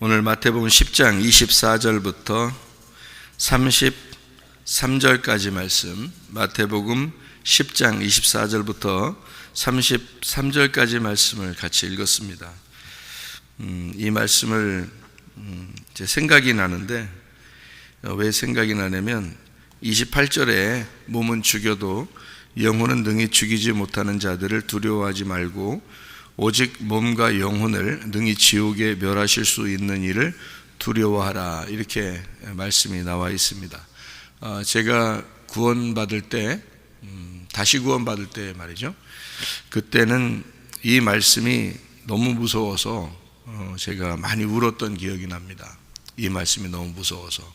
오늘 마태복음 10장 24절부터 33절까지 말씀, 마태복음 10장 24절부터 33절까지 말씀을 같이 읽었습니다. 이 말씀을 제 생각이 나는데, 왜 생각이 나냐면 28절에 몸은 죽여도 영혼은 능히 죽이지 못하는 자들을 두려워하지 말고 오직 몸과 영혼을 능히 지옥에 멸하실 수 있는 이를 두려워하라, 이렇게 말씀이 나와 있습니다. 제가 구원받을 때, 다시 구원받을 때 말이죠, 그때는 이 말씀이 너무 무서워서 제가 많이 울었던 기억이 납니다. 이 말씀이 너무 무서워서.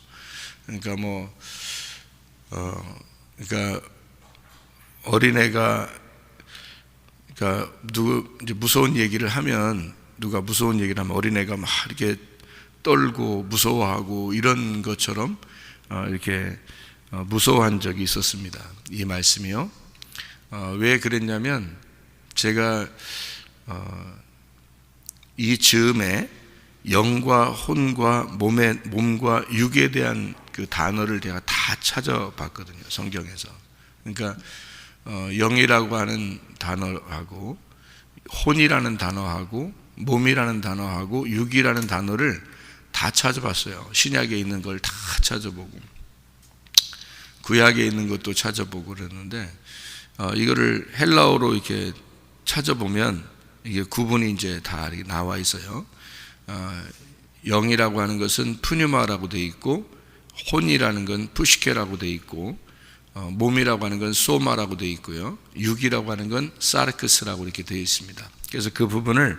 그러니까 어린애가, 그러니까 이제 무서운 얘기를 하면, 누가 무서운 얘기를 하면 어린애가 막 이렇게 떨고 무서워하고 이런 것처럼 이렇게 무서워한 적이 있었습니다. 이 말씀이요. 왜 그랬냐면, 제가 이 즈음에 영과 혼과 몸과 육에 대한 그 단어를 제가 다 찾아봤거든요, 성경에서. 그러니까 영이라고 하는 단어하고 혼이라는 단어하고 몸이라는 단어하고 육이라는 단어를 다 찾아봤어요. 신약에 있는 걸 다 찾아보고 구약에 있는 것도 찾아보고 그랬는데, 이거를 헬라어로 이렇게 찾아보면 이게 구분이 이제 다 나와 있어요. 영이라고 하는 것은 푸뉴마라고 되어 있고, 혼이라는 건 푸시케라고 되어 있고, 몸이라고 하는 건 소마라고 되어 있고요, 육이라고 하는 건 사르크스라고 이렇게 되어 있습니다. 그래서 그 부분을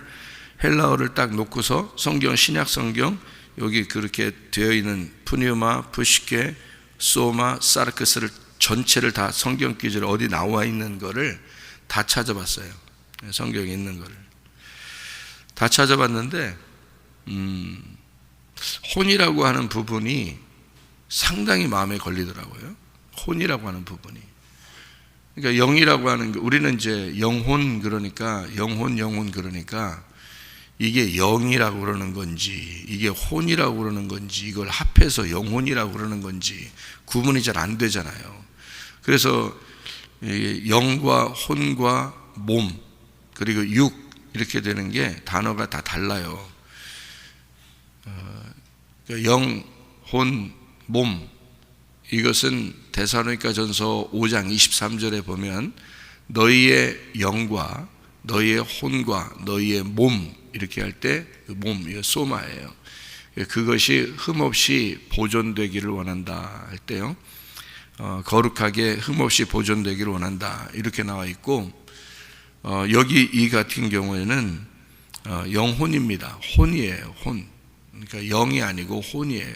헬라어를 딱 놓고서 성경, 신약 성경 여기 그렇게 되어 있는 푸뉴마, 푸시케, 소마, 사르크스를 전체를 다 성경 기절 어디 나와 있는 거를 다 찾아봤어요. 성경에 있는 거를 다 찾아봤는데, 혼이라고 하는 부분이 상당히 마음에 걸리더라고요. 혼이라고 하는 부분이. 그러니까 영이라고 하는 거, 우리는 이제 영혼, 그러니까 영혼 그러니까 이게 영이라고 그러는 건지 이게 혼이라고 그러는 건지 이걸 합해서 영혼이라고 그러는 건지 구분이 잘 안 되잖아요. 그래서 영과 혼과 몸 그리고 육 이렇게 되는 게 단어가 다 달라요. 영, 혼, 몸, 이것은 데살로니가 전서 5장 23절에 보면 너희의 영과 너희의 혼과 너희의 몸, 이렇게 할 때 그 몸, 이거 소마예요. 그것이 흠없이 보존되기를 원한다 할 때요, 거룩하게 흠없이 보존되기를 원한다, 이렇게 나와 있고, 여기 이 같은 경우에는 영혼입니다. 혼이에요. 혼. 그러니까 영이 아니고 혼이에요.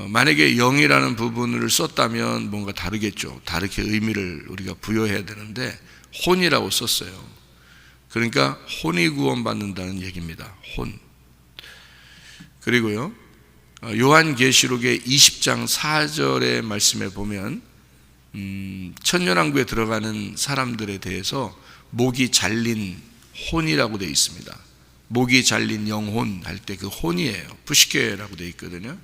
만약에 영이라는 부분을 썼다면 뭔가 다르겠죠. 다르게 의미를 우리가 부여해야 되는데 혼이라고 썼어요. 그러니까 혼이 구원받는다는 얘기입니다. 혼. 그리고요, 요한계시록의 20장 4절의 말씀에 보면 천년왕국에 들어가는 사람들에 대해서 목이 잘린 혼이라고 되어 있습니다. 목이 잘린 영혼 할 때 그 혼이에요. 푸시케라고 되어 있거든요.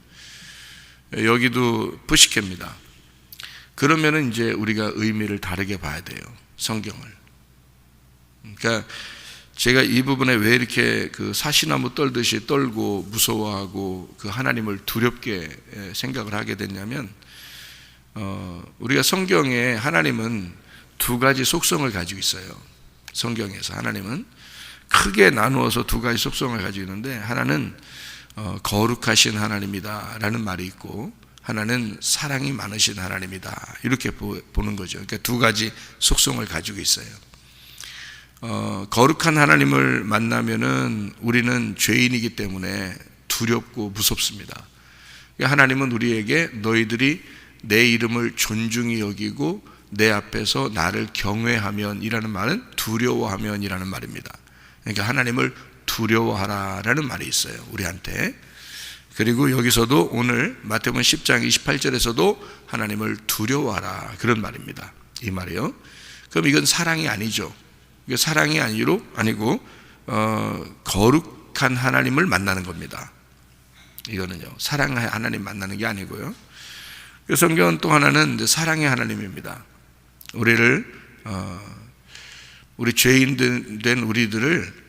여기도 푸시케입니다. 그러면은 이제 우리가 의미를 다르게 봐야 돼요, 성경을. 그러니까 제가 이 부분에 왜 이렇게 그 사시나무 떨듯이 떨고 무서워하고 그 하나님을 두렵게 생각을 하게 됐냐면, 우리가 성경에 하나님은 두 가지 속성을 가지고 있어요. 성경에서 하나님은 크게 나누어서 두 가지 속성을 가지고 있는데, 하나는 거룩하신 하나님이다 라는 말이 있고, 하나는 사랑이 많으신 하나님이다, 이렇게 보는 거죠. 그러니까 두 가지 속성을 가지고 있어요. 거룩한 하나님을 만나면은 우리는 죄인이기 때문에 두렵고 무섭습니다. 하나님은 우리에게 너희들이 내 이름을 존중히 여기고 내 앞에서 나를 경외하면 이라는 말은 두려워하면 이라는 말입니다. 그러니까 하나님을 두려워하라 라는 말이 있어요, 우리한테. 그리고 여기서도 오늘 마태복음 10장 28절에서도 하나님을 두려워하라, 그런 말입니다. 이 말이요. 그럼 이건 사랑이 아니죠. 이게 사랑이 아니고 거룩한 거룩한 하나님을 만나는 겁니다. 이거는요, 사랑의 하나님 만나는 게 아니고요. 성경은 또 하나는 이제 사랑의 하나님입니다. 우리 죄인 된 우리들을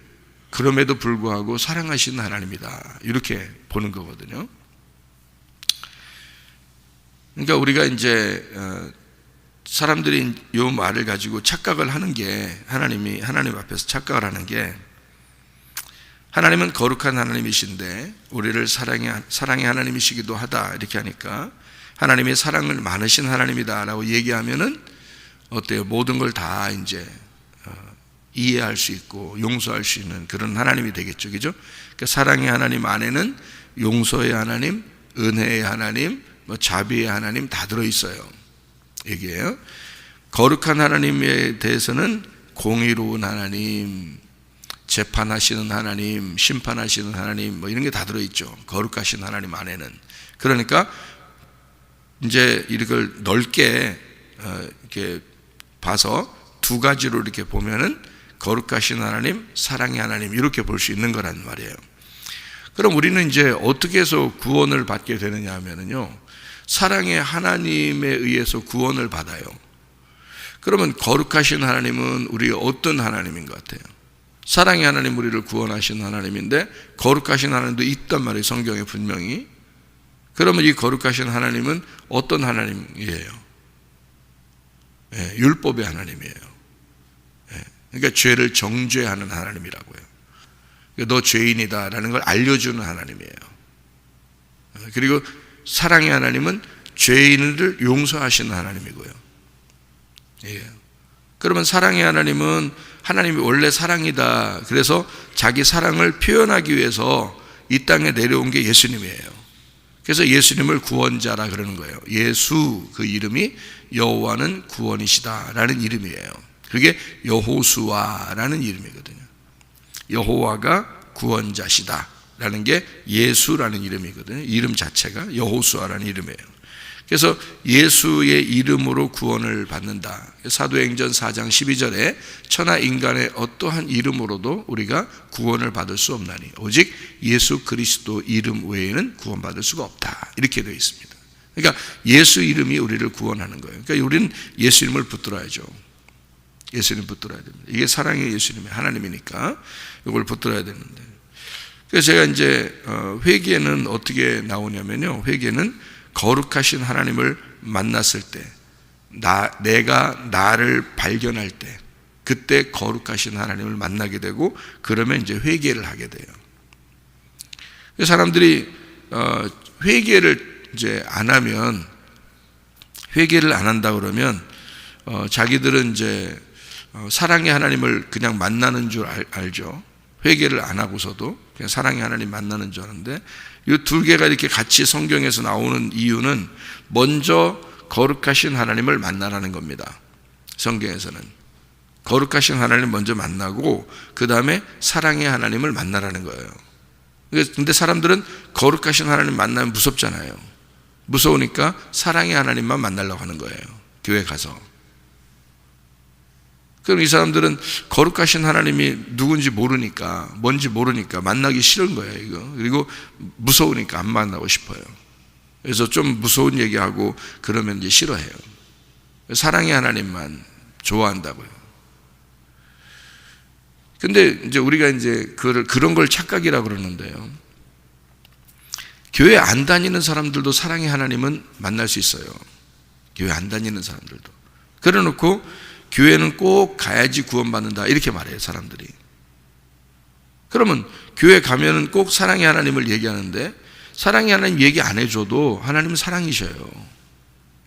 그럼에도 불구하고 사랑하시는 하나님이다, 이렇게 보는 거거든요. 그러니까 우리가 이제 사람들이 이 말을 가지고 착각을 하는 게, 하나님 앞에서 착각을 하는 게, 하나님은 거룩한 하나님이신데 우리를 사랑의 하나님이시기도 하다, 이렇게 하니까 하나님이 사랑을 많으신 하나님이다라고 얘기하면은 어때요? 모든 걸 다 이제 이해할 수 있고 용서할 수 있는 그런 하나님이 되겠죠, 그죠? 그러니까 사랑의 하나님 안에는 용서의 하나님, 은혜의 하나님, 자비의 하나님 다 들어 있어요. 얘기해요. 거룩한 하나님에 대해서는 공의로운 하나님, 재판하시는 하나님, 심판하시는 하나님, 이런 게 다 들어있죠. 거룩하신 하나님 안에는. 그러니까 이제 이걸 넓게 이렇게 봐서 두 가지로 이렇게 보면은 거룩하신 하나님, 사랑의 하나님, 이렇게 볼 수 있는 거란 말이에요. 그럼 우리는 이제 어떻게 해서 구원을 받게 되느냐 하면은요, 사랑의 하나님에 의해서 구원을 받아요. 그러면 거룩하신 하나님은 우리가 어떤 하나님인 것 같아요? 사랑의 하나님, 우리를 구원하신 하나님인데 거룩하신 하나님도 있단 말이에요, 성경에 분명히. 그러면 이 거룩하신 하나님은 어떤 하나님이에요? 율법의 하나님이에요. 그러니까 죄를 정죄하는 하나님이라고요. 너 죄인이다 라는 걸 알려주는 하나님이에요. 그리고 사랑의 하나님은 죄인을 용서하시는 하나님이고요. 그러면 사랑의 하나님은, 하나님이 원래 사랑이다, 그래서 자기 사랑을 표현하기 위해서 이 땅에 내려온 게 예수님이에요. 그래서 예수님을 구원자라 그러는 거예요. 예수, 그 이름이 여호와는 구원이시다 라는 이름이에요. 그게 여호수아라는 이름이거든요. 여호와가 구원자시다 라는 게 예수라는 이름이거든요. 이름 자체가 여호수아라는 이름이에요. 그래서 예수의 이름으로 구원을 받는다. 사도행전 4장 12절에 천하 인간의 어떠한 이름으로도 우리가 구원을 받을 수 없나니 오직 예수 그리스도 이름 외에는 구원받을 수가 없다, 이렇게 되어 있습니다. 그러니까 예수 이름이 우리를 구원하는 거예요. 그러니까 우리는 예수 이름을 붙들어야죠. 예수 이름 붙들어야 됩니다. 이게 사랑의 예수님이 하나님이니까 이걸 붙들어야 되는데, 그래서 제가 이제 회개는 어떻게 나오냐면요, 회개는 거룩하신 하나님을 만났을 때, 내가 나를 발견할 때, 그때 거룩하신 하나님을 만나게 되고, 그러면 이제 회개를 하게 돼요. 사람들이 회개를 이제 안 하면, 회개를 안 한다 그러면 자기들은 이제 사랑의 하나님을 그냥 만나는 줄 알죠. 회개를 안 하고서도 그냥 사랑의 하나님 만나는 줄 아는데, 이 두 개가 이렇게 같이 성경에서 나오는 이유는 먼저 거룩하신 하나님을 만나라는 겁니다. 성경에서는 거룩하신 하나님을 먼저 만나고 그 다음에 사랑의 하나님을 만나라는 거예요. 근데 사람들은 거룩하신 하나님 만나면 무섭잖아요. 무서우니까 사랑의 하나님만 만나려고 하는 거예요, 교회 가서. 그럼 이 사람들은 거룩하신 하나님이 누군지 모르니까, 뭔지 모르니까 만나기 싫은 거예요, 이거. 그리고 무서우니까 안 만나고 싶어요. 그래서 좀 무서운 얘기하고 그러면 이제 싫어해요. 사랑의 하나님만 좋아한다고요. 근데 이제 우리가 이제 그런 걸 착각이라고 그러는데요, 교회 안 다니는 사람들도 사랑의 하나님은 만날 수 있어요. 교회 안 다니는 사람들도. 그래 놓고 교회는 꼭 가야지 구원받는다, 이렇게 말해요, 사람들이. 그러면 교회 가면은 꼭 사랑의 하나님을 얘기하는데, 사랑의 하나님 얘기 안 해줘도 하나님은 사랑이셔요.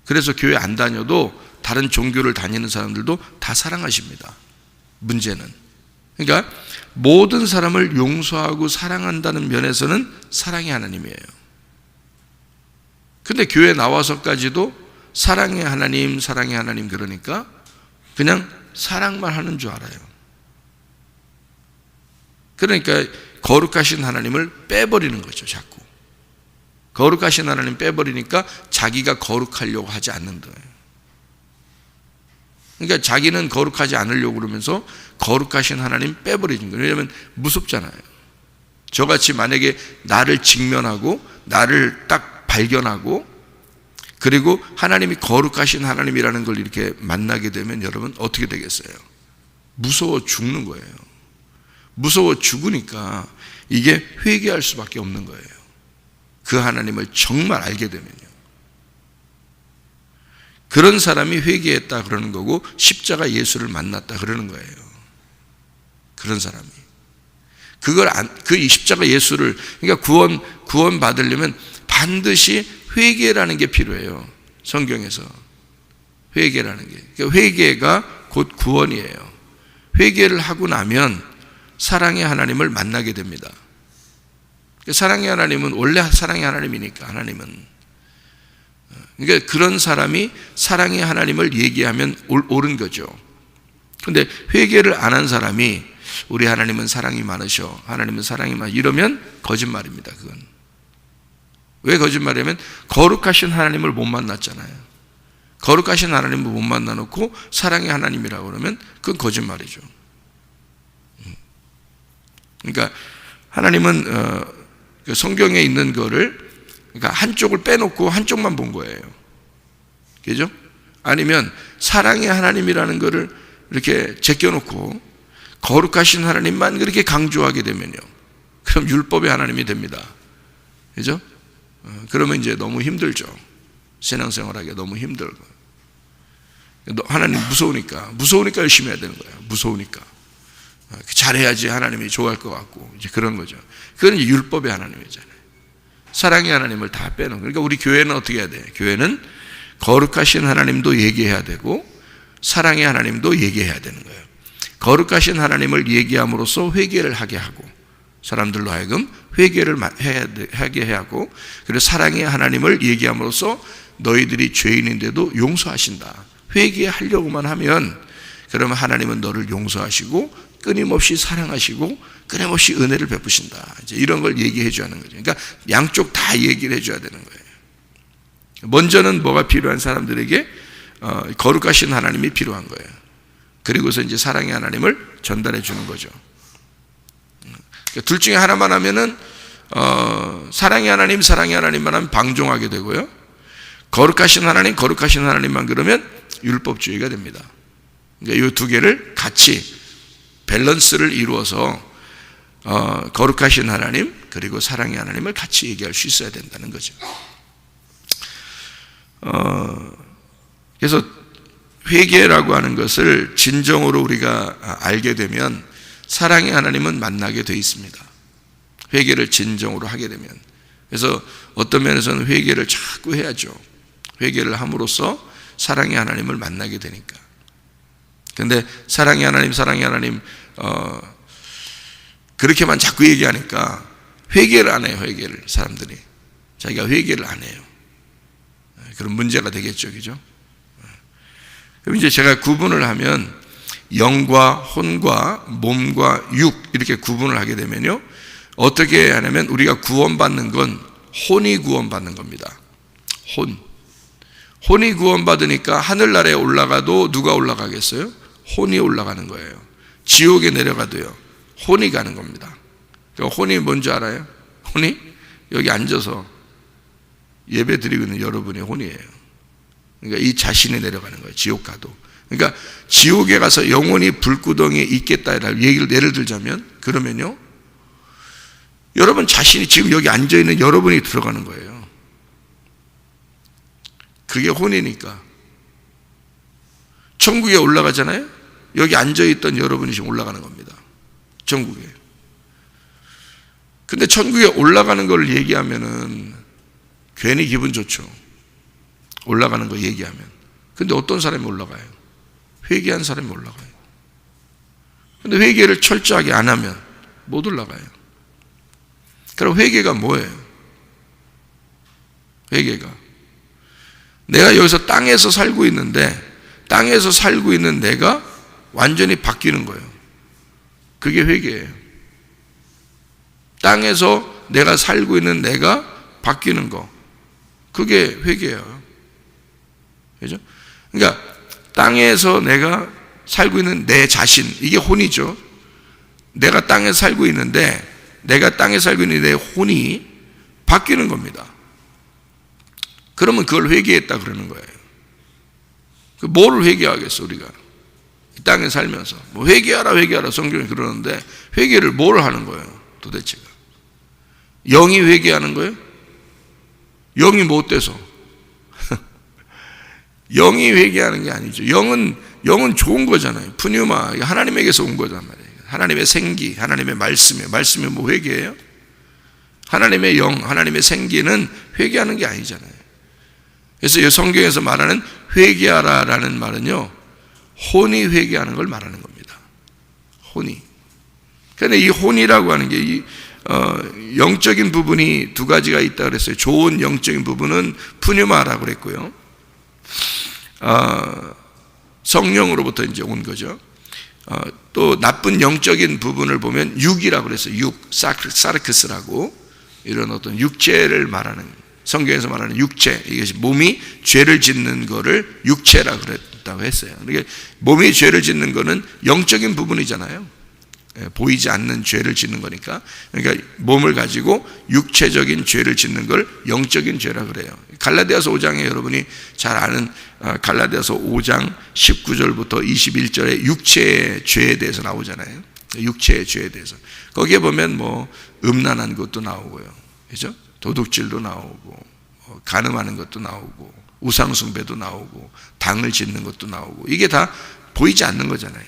그래서 교회 안 다녀도 다른 종교를 다니는 사람들도 다 사랑하십니다. 문제는, 그러니까 모든 사람을 용서하고 사랑한다는 면에서는 사랑의 하나님이에요. 근데 교회 나와서까지도 사랑의 하나님, 사랑의 하나님 그러니까 그냥 사랑만 하는 줄 알아요. 그러니까 거룩하신 하나님을 빼버리는 거죠, 자꾸. 거룩하신 하나님 빼버리니까 자기가 거룩하려고 하지 않는 거예요. 그러니까 자기는 거룩하지 않으려고 그러면서 거룩하신 하나님 빼버리는 거예요. 왜냐하면 무섭잖아요. 저같이 만약에 나를 직면하고 나를 딱 발견하고 그리고 하나님이 거룩하신 하나님이라는 걸 이렇게 만나게 되면 여러분 어떻게 되겠어요? 무서워 죽는 거예요. 무서워 죽으니까 이게 회개할 수밖에 없는 거예요. 그 하나님을 정말 알게 되면요. 그런 사람이 회개했다 그러는 거고 십자가 예수를 만났다 그러는 거예요. 그런 사람이 그 십자가 예수를 그러니까 구원 받으려면 반드시 회개라는 게 필요해요. 성경에서 회개라는 게 그러니까 회개가 곧 구원이에요. 회개를 하고 나면 사랑의 하나님을 만나게 됩니다. 사랑의 하나님은 원래 사랑의 하나님이니까 하나님은 그러니까 그런 사람이 사랑의 하나님을 얘기하면 옳은 거죠. 그런데 회개를 안 한 사람이 우리 하나님은 사랑이 많으셔 하나님은 사랑이 많으셔 이러면 거짓말입니다. 그건 왜 거짓말이냐면 거룩하신 하나님을 못 만났잖아요. 거룩하신 하나님을 못 만나놓고 사랑의 하나님이라고 그러면 그건 거짓말이죠. 그러니까 하나님은 성경에 있는 거를 그러니까 한쪽을 빼놓고 한쪽만 본 거예요. 그죠? 아니면 사랑의 하나님이라는 거를 이렇게 제껴놓고 거룩하신 하나님만 그렇게 강조하게 되면요. 그럼 율법의 하나님이 됩니다. 그죠? 그러면 이제 너무 힘들죠. 신앙생활하기가 너무 힘들고. 하나님 무서우니까 열심히 해야 되는 거예요. 무서우니까. 잘해야지 하나님이 좋아할 것 같고 이제 그런 거죠. 그건 이제 율법의 하나님이잖아요. 사랑의 하나님을 다 빼놓은. 그러니까 우리 교회는 어떻게 해야 돼요? 교회는 거룩하신 하나님도 얘기해야 되고 사랑의 하나님도 얘기해야 되는 거예요. 거룩하신 하나님을 얘기함으로써 회개를 하게 하고 사람들로 하여금 회개를 하게 하고 그리고 사랑의 하나님을 얘기함으로써 너희들이 죄인인데도 용서하신다. 회개하려고만 하면 그러면 하나님은 너를 용서하시고 끊임없이 사랑하시고 끊임없이 은혜를 베푸신다. 이제 이런 걸 얘기해 줘야 하는 거죠. 그러니까 양쪽 다 얘기를 해줘야 되는 거예요. 먼저는 뭐가 필요한 사람들에게 거룩하신 하나님이 필요한 거예요. 그리고서 이제 사랑의 하나님을 전달해 주는 거죠. 둘 중에 하나만 하면은 사랑의 하나님만 하면 방종하게 되고요. 거룩하신 하나님만 그러면 율법주의가 됩니다. 그러니까 이 두 개를 같이 밸런스를 이루어서 거룩하신 하나님 그리고 사랑의 하나님을 같이 얘기할 수 있어야 된다는 거죠. 그래서 회개라고 하는 것을 진정으로 우리가 알게 되면 사랑의 하나님은 만나게 돼 있습니다. 회개를 진정으로 하게 되면. 그래서 어떤 면에서는 회개를 자꾸 해야죠. 회개를 함으로써 사랑의 하나님을 만나게 되니까. 근데 사랑의 하나님 그렇게만 자꾸 얘기하니까 회개를 안 해요. 회개를 사람들이 자기가 회개를 안 해요. 그런 문제가 되겠죠, 그죠? 그럼 이제 제가 구분을 하면 영과 혼과 몸과 육 이렇게 구분을 하게 되면요, 어떻게 하냐면 우리가 구원받는 건 혼이 구원받는 겁니다. 혼이 구원받으니까 하늘나라에 올라가도 누가 올라가겠어요? 혼이 올라가는 거예요. 지옥에 내려가도요, 혼이 가는 겁니다. 혼이 뭔지 알아요? 혼이 여기 앉아서 예배 드리고 있는 여러분의 혼이에요. 그러니까 이 자신이 내려가는 거예요. 지옥 가도. 그러니까 지옥에 가서 영원히 불구덩이에 있겠다라는 얘기를 예를 들자면 그러면요, 여러분 자신이 지금 여기 앉아있는 여러분이 들어가는 거예요. 그게 혼이니까. 천국에 올라가잖아요. 여기 앉아있던 여러분이 지금 올라가는 겁니다. 천국에. 근데 천국에 올라가는 걸 얘기하면은 괜히 기분 좋죠. 올라가는 거 얘기하면. 근데 어떤 사람이 올라가요? 회개한 사람이 올라가요. 근데 회개를 철저하게 안 하면 못 올라가요. 그럼 회개가 뭐예요? 회개가 내가 여기서 땅에서 살고 있는데 땅에서 살고 있는 내가 완전히 바뀌는 거예요. 그게 회개예요. 땅에서 내가 살고 있는 내가 바뀌는 거, 그게 회개예요. 그죠? 그러니까 땅에서 내가 살고 있는 내 자신, 이게 혼이죠. 내가 땅에서 살고 있는데 내가 땅에 살고 있는 내 혼이 바뀌는 겁니다. 그러면 그걸 회개했다 그러는 거예요. 뭐를 회개하겠어 우리가? 이 땅에 살면서 뭐 회개하라 성경이 그러는데 회개를 뭘 하는 거예요 도대체가? 영이 회개하는 거예요? 영이 뭐 어때서? 영이 회개하는 게 아니죠. 영은 좋은 거잖아요. 푸뉴마, 하나님에게서 온 거란 말이에요. 하나님의 생기, 하나님의 말씀이 뭐 회개예요? 하나님의 영, 하나님의 생기는 회개하는 게 아니잖아요. 그래서 이 성경에서 말하는 회개하라라는 말은요, 혼이 회개하는 걸 말하는 겁니다. 혼이. 그런데 이 혼이라고 하는 게 영적인 부분이 두 가지가 있다 그랬어요. 좋은 영적인 부분은 푸뉴마라고 그랬고요. 성령으로부터 이제 온 거죠. 또 나쁜 영적인 부분을 보면 육이라고 그랬어요. 사르크스라고 이런 어떤 육체를 말하는, 성경에서 말하는 육체, 이것이 몸이 죄를 짓는 거를 육체라고 그랬다고 했어요. 그러니까 몸이 죄를 짓는 거는 영적인 부분이잖아요. 보이지 않는 죄를 짓는 거니까. 그러니까 몸을 가지고 육체적인 죄를 짓는 걸 영적인 죄라 그래요. 갈라디아서 5장에 여러분이 잘 아는 갈라디아서 5장 19절부터 21절에 육체의 죄에 대해서 나오잖아요. 육체의 죄에 대해서. 거기에 보면 뭐 음란한 것도 나오고요. 그죠? 도둑질도 나오고, 간음하는 것도 나오고, 우상숭배도 나오고, 당을 짓는 것도 나오고, 이게 다 보이지 않는 거잖아요.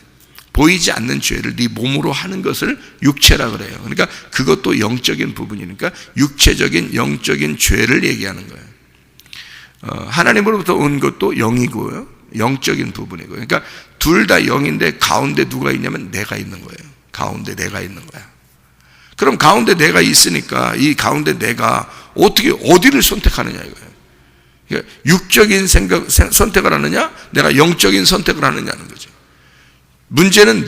보이지 않는 죄를 네 몸으로 하는 것을 육체라 그래요. 그러니까 그것도 영적인 부분이니까 육체적인 영적인 죄를 얘기하는 거예요. 하나님으로부터 온 것도 영이고요, 영적인 부분이고요. 그러니까 둘 다 영인데 가운데 누가 있냐면 내가 있는 거예요. 가운데 내가 있는 거야. 그럼 가운데 내가 있으니까 이 가운데 내가 어떻게 어디를 선택하느냐 이거예요. 그러니까 육적인 선택을 하느냐, 내가 영적인 선택을 하느냐는 거죠. 문제는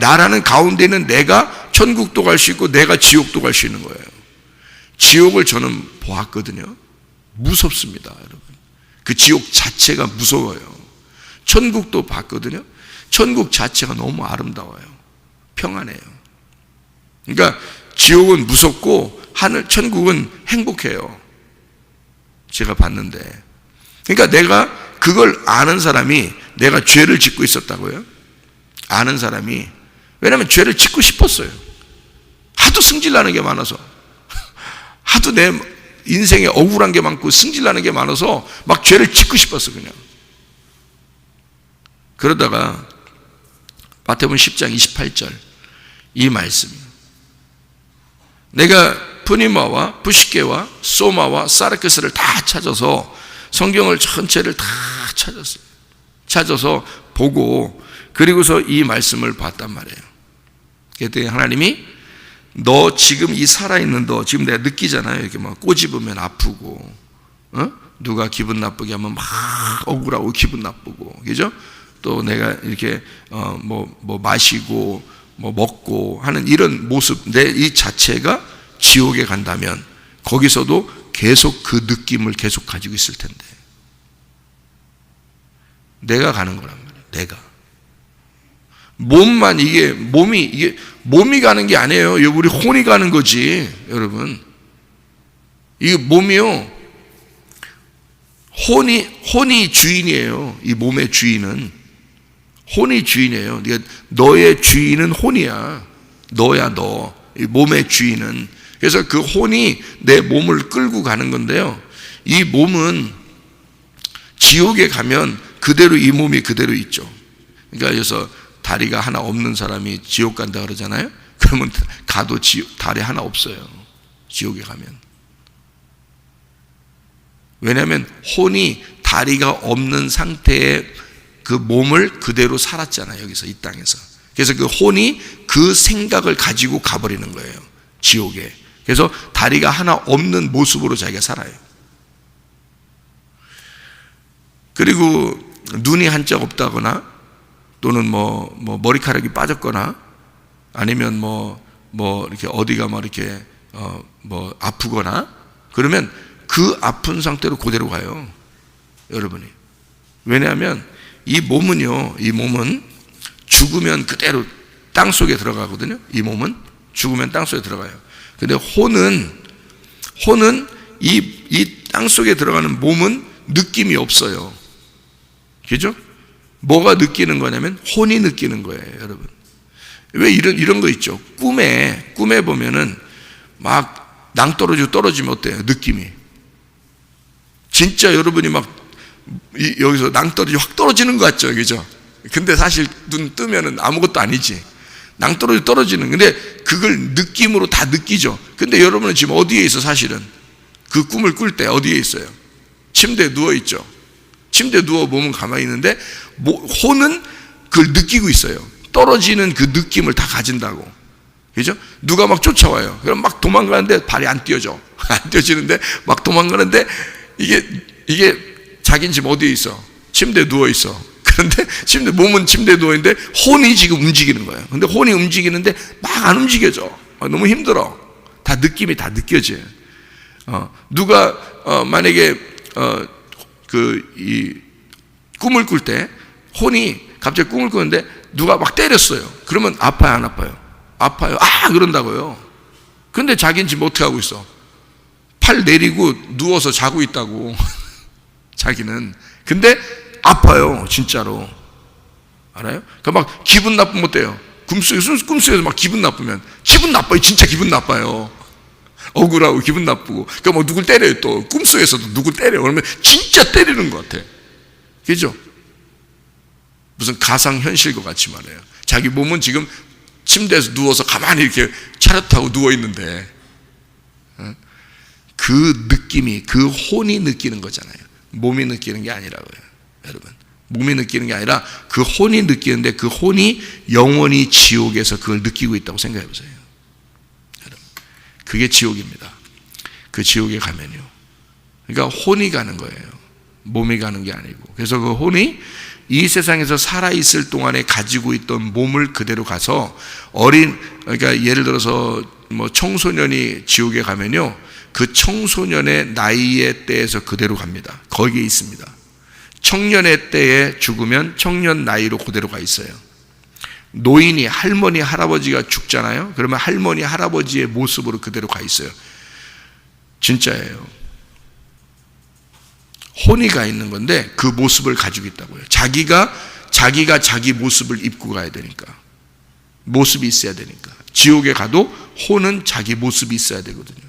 나라는 가운데 있는 내가 천국도 갈 수 있고 내가 지옥도 갈 수 있는 거예요. 지옥을 저는 보았거든요. 무섭습니다, 여러분. 그 지옥 자체가 무서워요. 천국도 봤거든요. 천국 자체가 너무 아름다워요. 평안해요. 그러니까 지옥은 무섭고 천국은 행복해요. 제가 봤는데. 그러니까 내가 그걸 아는 사람이 내가 죄를 짓고 있었다고요? 아는 사람이, 왜냐하면 죄를 짓고 싶었어요. 하도 승질나는 게 많아서, 하도 내 인생에 억울한 게 많고 승질나는 게 많아서 막 죄를 짓고 싶었어 그냥. 그러다가 마태복음 10장 28절 이 말씀, 내가 푸니마와 부시케와 소마와 사르크스를 다 찾아서 성경을 전체를 다 찾아서 보고, 그리고서 이 말씀을 봤단 말이에요. 그랬더니 하나님이 너 지금 이 살아있는 너 지금 내가 느끼잖아요. 이렇게 막 꼬집으면 아프고, 누가 기분 나쁘게 하면 막 억울하고 기분 나쁘고, 그죠? 또 내가 이렇게 뭐 마시고 뭐 먹고 하는 이런 모습, 내 이 자체가 지옥에 간다면 거기서도 계속 그 느낌을 계속 가지고 있을 텐데, 내가 가는 거란 말이에요. 내가 몸만 몸이 가는 게 아니에요. 우리 혼이 가는 거지, 여러분. 이 몸이요, 혼이 주인이에요. 이 몸의 주인은 혼이 주인이에요. 너의 주인은 혼이야. 너야 너. 이 몸의 주인은. 그래서 그 혼이 내 몸을 끌고 가는 건데요. 이 몸은 지옥에 가면 그대로 이 몸이 그대로 있죠. 그러니까 그래서 다리가 하나 없는 사람이 지옥 간다 그러잖아요. 그러면 가도 다리 하나 없어요. 지옥에 가면. 왜냐하면 혼이 다리가 없는 상태의 그 몸을 그대로 살았잖아요. 여기서 이 땅에서. 그래서 그 혼이 그 생각을 가지고 가버리는 거예요. 지옥에. 그래서 다리가 하나 없는 모습으로 자기가 살아요. 그리고 눈이 한짝 없다거나, 또는 뭐 머리카락이 빠졌거나, 아니면 이렇게 어디가 이렇게 아프거나, 그러면 그 아픈 상태로 그대로 가요, 여러분이. 왜냐하면 이 몸은 죽으면 그대로 땅 속에 들어가거든요. 이 몸은 죽으면 땅 속에 들어가요. 근데 혼은 이 땅 속에 들어가는 몸은 느낌이 없어요. 그죠? 뭐가 느끼는 거냐면 혼이 느끼는 거예요, 여러분. 왜 이런 거 있죠? 꿈에 보면은 막 낭떠러지고 떨어지면 어때요? 느낌이. 진짜 여러분이 막 여기서 낭떠러지 확 떨어지는 것 같죠? 그죠? 근데 사실 눈 뜨면은 아무것도 아니지. 낭떠러지 떨어지는. 근데 그걸 느낌으로 다 느끼죠. 근데 여러분은 지금 어디에 있어, 사실은? 그 꿈을 꿀 때 어디에 있어요? 침대에 누워있죠. 침대에 누워 몸은 가만히 있는데 혼은 그걸 느끼고 있어요. 떨어지는 그 느낌을 다 가진다고. 그죠? 누가 막 쫓아와요. 그럼 막 도망가는데 발이 안 뛰어져. 안 뛰어지는데 막 도망가는데 이게 자기는 지금 어디에 있어? 침대에 누워있어. 그런데 몸은 침대에 누워있는데 혼이 지금 움직이는 거예요. 근데 혼이 움직이는데 막 안 움직여져. 너무 힘들어. 다 느낌이 다 느껴져요. 누가 만약에 이 꿈을 꿀 때 혼이 갑자기 꿈을 꾸는데 누가 막 때렸어요. 그러면 아파요, 안 아파요? 아파요. 그런다고요. 근데 자기는 지금 어떻게 하고 있어? 팔 내리고 누워서 자고 있다고. 자기는. 근데 아파요, 진짜로. 알아요? 그러니까 막 기분 나쁘면 어때요? 꿈속에서 막 기분 나쁘면 기분 나빠요. 진짜 기분 나빠요. 억울하고 기분 나쁘고. 그러니까 뭐 누굴 때려요. 또 꿈속에서도 누굴 때려요. 그러면 진짜 때리는 것 같아. 그죠? 무슨 가상현실과 같이 말해요. 자기 몸은 지금 침대에서 누워서 가만히 이렇게 차렷 타고 누워있는데 그 느낌이, 그 혼이 느끼는 거잖아요. 몸이 느끼는 게 아니라고요, 여러분. 몸이 느끼는 게 아니라 그 혼이 느끼는데 그 혼이 영원히 지옥에서 그걸 느끼고 있다고 생각해 보세요. 여러분, 그게 지옥입니다. 그 지옥에 가면요. 그러니까 혼이 가는 거예요. 몸이 가는 게 아니고. 그래서 그 혼이 이 세상에서 살아있을 동안에 가지고 있던 몸을 그대로 가서 그러니까 예를 들어서 뭐 청소년이 지옥에 가면요. 그 청소년의 나이의 때에서 그대로 갑니다. 거기에 있습니다. 청년의 때에 죽으면 청년 나이로 그대로 가 있어요. 노인이, 할머니, 할아버지가 죽잖아요. 그러면 할머니, 할아버지의 모습으로 그대로 가 있어요. 진짜예요. 혼이 가 있는 건데 그 모습을 가지고 있다고요. 자기가 자기 모습을 입고 가야 되니까. 모습이 있어야 되니까. 지옥에 가도 혼은 자기 모습이 있어야 되거든요.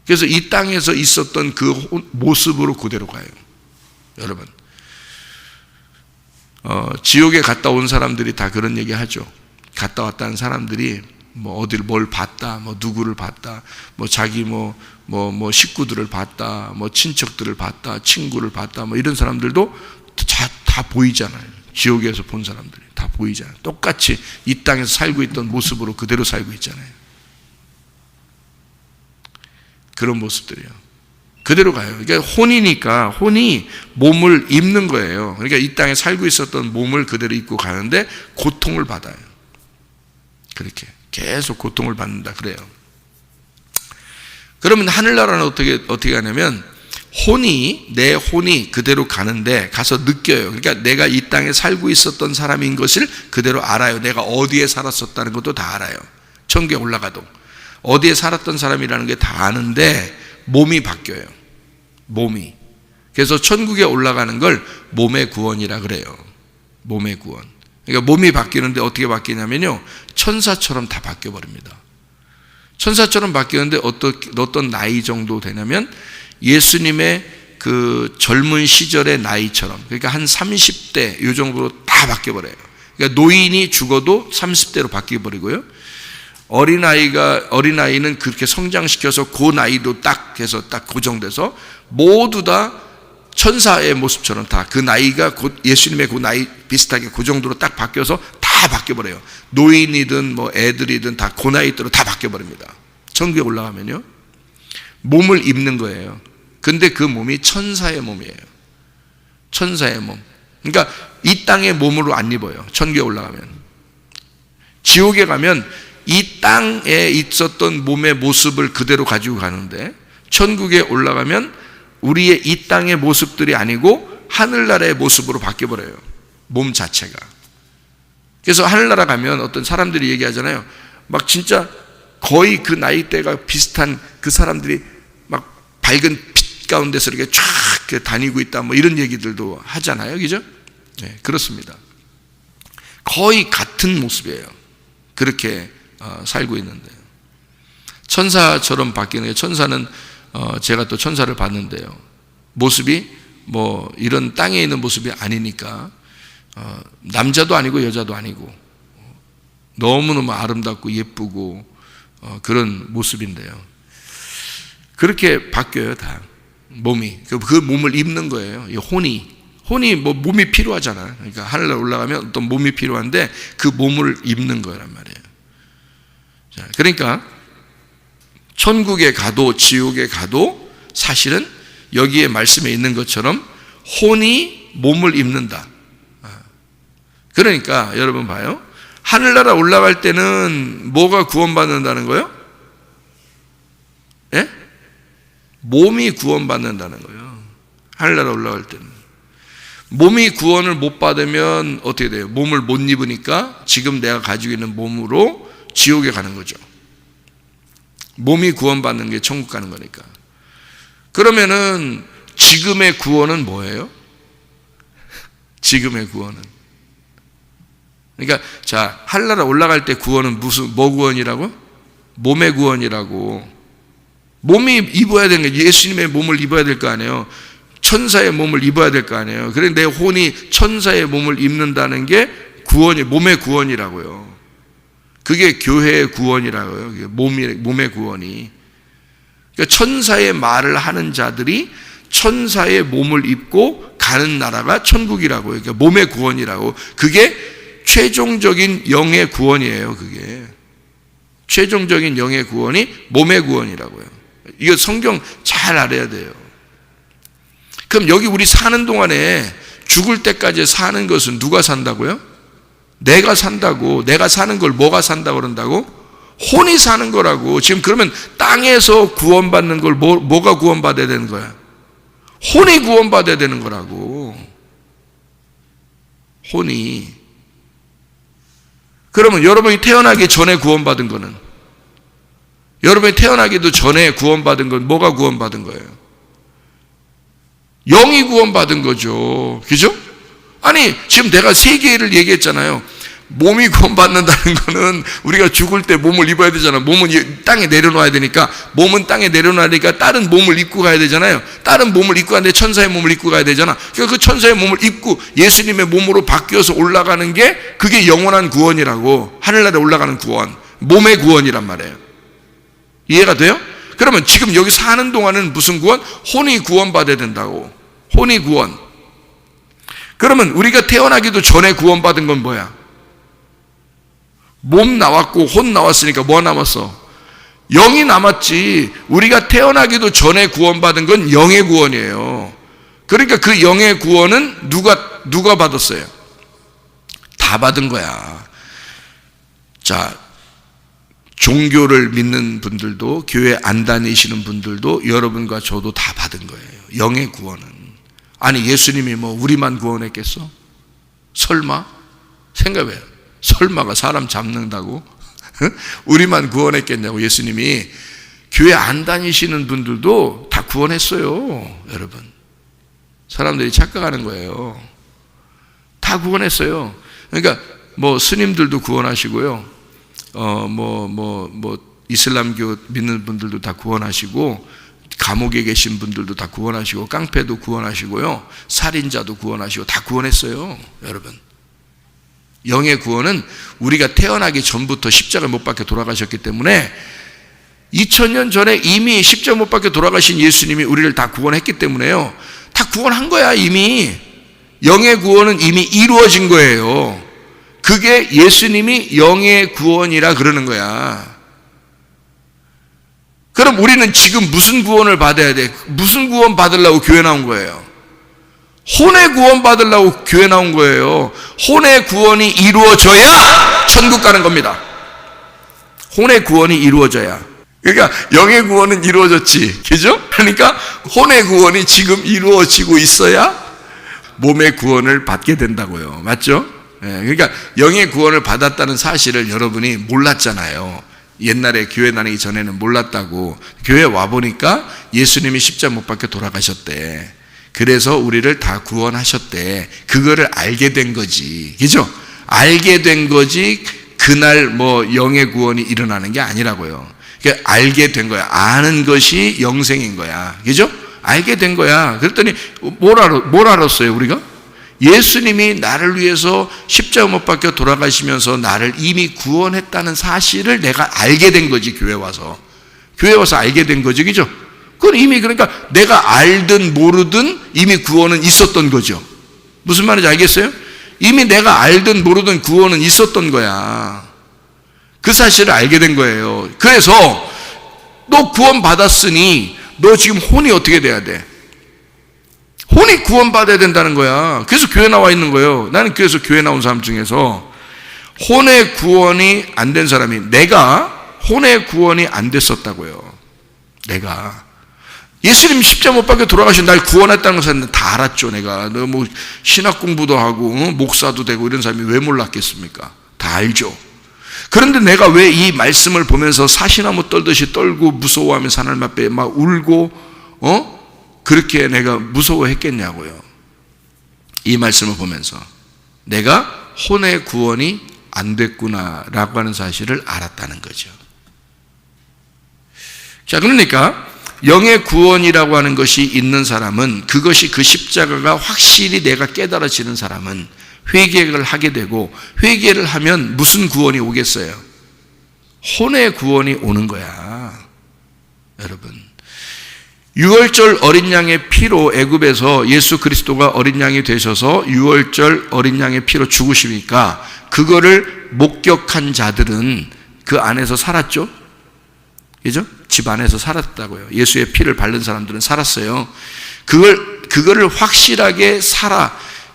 그래서 이 땅에서 있었던 그 모습으로 그대로 가요. 여러분, 지옥에 갔다 온 사람들이 다 그런 얘기 하죠. 갔다 왔다는 사람들이 뭐 어디를 뭘 봤다, 뭐 누구를 봤다, 뭐 자기 뭐 식구들을 봤다, 뭐 친척들을 봤다, 친구를 봤다, 뭐 이런 사람들도 다 보이잖아요. 지옥에서 본 사람들이 다 보이잖아요. 똑같이 이 땅에서 살고 있던 모습으로 그대로 살고 있잖아요. 그런 모습들이요. 그대로 가요. 그러니까 혼이니까 혼이 몸을 입는 거예요. 그러니까 이 땅에 살고 있었던 몸을 그대로 입고 가는데 고통을 받아요. 그렇게 계속 고통을 받는다 그래요. 그러면 하늘나라는 어떻게 하냐면 내 혼이 그대로 가는데 가서 느껴요. 그러니까 내가 이 땅에 살고 있었던 사람인 것을 그대로 알아요. 내가 어디에 살았었다는 것도 다 알아요. 천국에 올라가도 어디에 살았던 사람이라는 게 다 아는데 몸이 바뀌어요. 몸이. 그래서 천국에 올라가는 걸 몸의 구원이라 그래요. 몸의 구원. 그러니까 몸이 바뀌는데 어떻게 바뀌냐면요, 천사처럼 다 바뀌어 버립니다. 천사처럼 바뀌었는데 어떤 나이 정도 되냐면 예수님의 그 젊은 시절의 나이처럼, 그러니까 한 30대 이 정도로 다 바뀌어 버려요. 그러니까 노인이 죽어도 30대로 바뀌어 버리고요. 어린아이는 그렇게 성장시켜서 그 나이도 딱 해서 딱 고정돼서 모두 다 천사의 모습처럼 다 그 나이가 곧 예수님의 그 나이 비슷하게 그 정도로 딱 바뀌어서 다 바뀌어버려요. 노인이든 뭐 애들이든 다 그 나이대로 다 바뀌어버립니다. 천국에 올라가면요. 몸을 입는 거예요. 근데 그 몸이 천사의 몸이에요. 천사의 몸. 그러니까 이 땅의 몸으로 안 입어요. 천국에 올라가면. 지옥에 가면 이 땅에 있었던 몸의 모습을 그대로 가지고 가는데 천국에 올라가면 우리의 이 땅의 모습들이 아니고 하늘나라의 모습으로 바뀌어버려요. 몸 자체가. 그래서 하늘나라 가면 어떤 사람들이 얘기하잖아요. 막 진짜 거의 그 나이대가 비슷한 그 사람들이 막 밝은 빛 가운데서 이렇게 쫙 다니고 있다, 뭐 이런 얘기들도 하잖아요. 그죠? 네, 그렇습니다. 거의 같은 모습이에요. 그렇게 살고 있는데요. 천사처럼 바뀌는 게, 천사는 제가 또 천사를 봤는데요, 모습이 뭐 이런 땅에 있는 모습이 아니니까 남자도 아니고 여자도 아니고 너무너무 아름답고 예쁘고 그런 모습인데요, 그렇게 바뀌어요. 다 몸이 그 몸을 입는 거예요. 이 혼이 뭐 몸이 필요하잖아요. 그러니까 하늘에 올라가면 어떤 몸이 필요한데 그 몸을 입는 거란 말이에요. 자, 그러니까 천국에 가도 지옥에 가도 사실은 여기에 말씀에 있는 것처럼 혼이 몸을 입는다. 그러니까 여러분 봐요. 하늘나라 올라갈 때는 뭐가 구원받는다는 거예요? 예? 몸이 구원받는다는 거예요. 하늘나라 올라갈 때는. 몸이 구원을 못 받으면 어떻게 돼요? 몸을 못 입으니까 지금 내가 가지고 있는 몸으로 지옥에 가는 거죠. 몸이 구원받는 게 천국 가는 거니까. 그러면은 지금의 구원은 뭐예요? 지금의 구원은, 그러니까 자, 하늘나라 올라갈 때 구원은 뭐 구원이라고? 몸의 구원이라고. 몸이 입어야 되는 게, 예수님의 몸을 입어야 될 거 아니에요. 천사의 몸을 입어야 될 거 아니에요. 그래 내 혼이 천사의 몸을 입는다는 게 구원이, 몸의 구원이라고요. 그게 교회의 구원이라고요. 몸의 구원이. 그러니까 천사의 말을 하는 자들이 천사의 몸을 입고 가는 나라가 천국이라고요. 그러니까 몸의 구원이라고. 그게 최종적인 영의 구원이에요. 그게 최종적인 영의 구원이 몸의 구원이라고요. 이거 성경 잘 알아야 돼요. 그럼 여기 우리 사는 동안에 죽을 때까지 사는 것은 누가 산다고요? 내가 산다고. 내가 사는 걸 뭐가 산다고 그런다고? 혼이 사는 거라고. 지금 그러면 땅에서 구원받는 걸 뭐가 구원받아야 되는 거야? 혼이 구원받아야 되는 거라고. 혼이. 그러면 여러분이 태어나기 전에 구원받은 거는, 여러분이 태어나기도 전에 구원받은 건 뭐가 구원받은 거예요? 영이 구원받은 거죠. 그죠? 아니, 지금 내가 세 개를 얘기했잖아요. 몸이 구원받는다는 거는 우리가 죽을 때 몸을 입어야 되잖아. 몸은 땅에 내려놔야 되니까, 몸은 땅에 내려놔야 되니까 다른 몸을 입고 가야 되잖아요. 다른 몸을 입고 가는데 천사의 몸을 입고 가야 되잖아. 그러니까 그 천사의 몸을 입고 예수님의 몸으로 바뀌어서 올라가는 게, 그게 영원한 구원이라고. 하늘나라에 올라가는 구원, 몸의 구원이란 말이에요. 이해가 돼요? 그러면 지금 여기 사는 동안은 무슨 구원? 혼이 구원받아야 된다고. 혼이 구원. 그러면 우리가 태어나기도 전에 구원받은 건 뭐야? 몸 나왔고 혼 나왔으니까 뭐 남았어? 영이 남았지. 우리가 태어나기도 전에 구원받은 건 영의 구원이에요. 그러니까 그 영의 구원은 누가 받았어요? 다 받은 거야. 자, 종교를 믿는 분들도, 교회 안 다니시는 분들도, 여러분과 저도 다 받은 거예요. 영의 구원은. 아니, 예수님이 뭐 우리만 구원했겠어? 설마? 생각해요. 설마가 사람 잡는다고? 우리만 구원했겠냐고. 예수님이 교회 안 다니시는 분들도 다 구원했어요. 여러분, 사람들이 착각하는 거예요. 다 구원했어요. 그러니까 뭐 스님들도 구원하시고요, 이슬람교 믿는 분들도 다 구원하시고, 감옥에 계신 분들도 다 구원하시고, 깡패도 구원하시고요, 살인자도 구원하시고, 다 구원했어요. 여러분, 영의 구원은 우리가 태어나기 전부터 십자가 못 박혀 돌아가셨기 때문에, 2000년 전에 이미 십자가 못 박혀 돌아가신 예수님이 우리를 다 구원했기 때문에요. 다 구원한 거야. 이미 영의 구원은 이미 이루어진 거예요. 그게 예수님이 영의 구원이라 그러는 거야. 그럼 우리는 지금 무슨 구원을 받아야 돼? 무슨 구원 받으려고 교회 나온 거예요? 혼의 구원 받으려고 교회 나온 거예요. 혼의 구원이 이루어져야 천국 가는 겁니다. 혼의 구원이 이루어져야. 그러니까 영의 구원은 이루어졌지, 그죠? 그러니까 혼의 구원이 지금 이루어지고 있어야 몸의 구원을 받게 된다고요. 맞죠? 그러니까 영의 구원을 받았다는 사실을 여러분이 몰랐잖아요. 옛날에 교회 다니기 전에는 몰랐다고. 교회 와보니까 예수님이 십자가 못 박혀 돌아가셨대. 그래서 우리를 다 구원하셨대. 그거를 알게 된 거지. 그죠? 알게 된 거지 그날 뭐 영의 구원이 일어나는 게 아니라고요. 그러니까 알게 된 거야. 아는 것이 영생인 거야. 그죠? 알게 된 거야. 그랬더니 뭘 알았어요 우리가? 예수님이 나를 위해서 십자가 못 박혀 돌아가시면서 나를 이미 구원했다는 사실을 내가 알게 된 거지. 교회 와서 알게 된 거지. 그죠? 그건 이미, 그러니까 내가 알든 모르든 이미 구원은 있었던 거죠. 무슨 말인지 알겠어요? 이미 내가 알든 모르든 구원은 있었던 거야. 그 사실을 알게 된 거예요. 그래서 너 구원 받았으니 너 지금 혼이 어떻게 돼야 돼? 혼이 구원받아야 된다는 거야. 그래서 교회 나와 있는 거예요. 나는 그래서 교회 나온 사람 중에서 혼의 구원이 안 된 사람이, 내가 혼의 구원이 안 됐었다고요. 내가 예수님 십자가 못 박혀 돌아가신 날 구원했다는 것은 다 알았죠. 내가 너 뭐 신학 공부도 하고 목사도 되고 이런 사람이 왜 몰랐겠습니까? 다 알죠. 그런데 내가 왜 이 말씀을 보면서 사시나무 떨듯이 떨고 무서워하며 하나님 앞에 막 울고 그렇게 내가 무서워했겠냐고요. 이 말씀을 보면서 내가 혼의 구원이 안 됐구나라고 하는 사실을 알았다는 거죠. 자, 그러니까 영의 구원이라고 하는 것이 있는 사람은, 그것이 그 십자가가 확실히 내가 깨달아지는 사람은 회개를 하게 되고, 회개를 하면 무슨 구원이 오겠어요? 혼의 구원이 오는 거야. 여러분, 유월절 어린 양의 피로 애굽에서 예수 그리스도가 어린 양이 되셔서 유월절 어린 양의 피로 죽으시니까 그거를 목격한 자들은 그 안에서 살았죠. 그죠? 집 안에서 살았다고요. 예수의 피를 바른 사람들은 살았어요. 그거를 확실하게